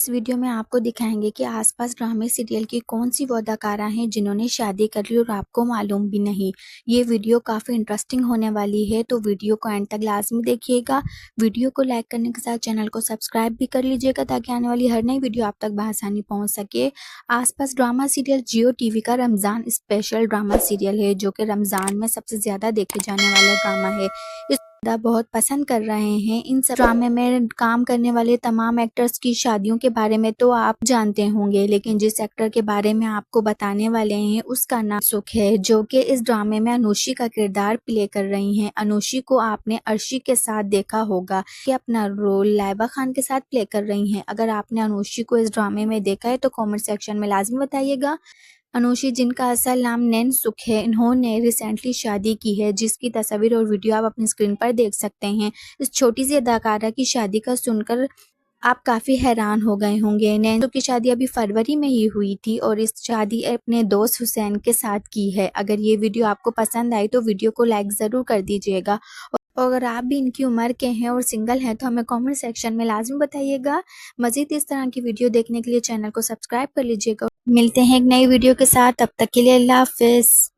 इस वीडियो में आपको दिखाएंगे कि आसपास ड्रामे सीरियल की कौन सी वो अदाकारा हैं जिन्होंने शादी कर ली और आपको मालूम भी नहीं। ये वीडियो काफ़ी इंटरेस्टिंग होने वाली है, तो वीडियो को एंड तक लाजमी देखिएगा। वीडियो को लाइक करने के साथ चैनल को सब्सक्राइब भी कर लीजिएगा ताकि आने वाली हर नई वीडियो आप तक बआसानी पहुंच सके। आसपास ड्रामा सीरियल जियो टीवी का रमज़ान स्पेशल ड्रामा सीरियल है, जो कि रमज़ान में सबसे ज़्यादा देखे जाने वाला ड्रामा है। बहुत पसंद कर रहे हैं। इन सब ड्रामे में काम करने वाले तमाम एक्टर्स की शादियों के बारे में तो आप जानते होंगे, लेकिन जिस एक्टर के बारे में आपको बताने वाले हैं उसका नाम सुख है, जो कि इस ड्रामे में अनुषी का किरदार प्ले कर रही हैं। अनुषी को आपने अर्शी के साथ देखा होगा कि अपना रोल लाइबा खान के साथ प्ले कर रही हैं। अगर आपने अनुषी को इस ड्रामे में देखा है तो कॉमेंट सेक्शन में लाजमी बताइएगा। अनुषी, जिनका असल नाम नैन सुख है, इन्होंने रिसेंटली शादी की है, जिसकी तस्वीर और वीडियो आप अपनी स्क्रीन पर देख सकते हैं। इस छोटी सी अदाकारा की शादी का सुनकर आप काफ़ी हैरान हो गए होंगे। नैन सुख की शादी अभी फरवरी में ही हुई थी और इस शादी अपने दोस्त हुसैन के साथ की है। अगर ये वीडियो आपको पसंद आई तो वीडियो को लाइक ज़रूर कर दीजिएगा। और अगर आप भी इनकी उम्र के हैं और सिंगल हैं तो हमें कमेंट सेक्शन में लाजमी बताइएगा। मज़ीद इस तरह की वीडियो देखने के लिए चैनल को सब्सक्राइब कर लीजिएगा। मिलते हैं एक नई वीडियो के साथ, तब तक के लिए अल्लाह हाफिज़।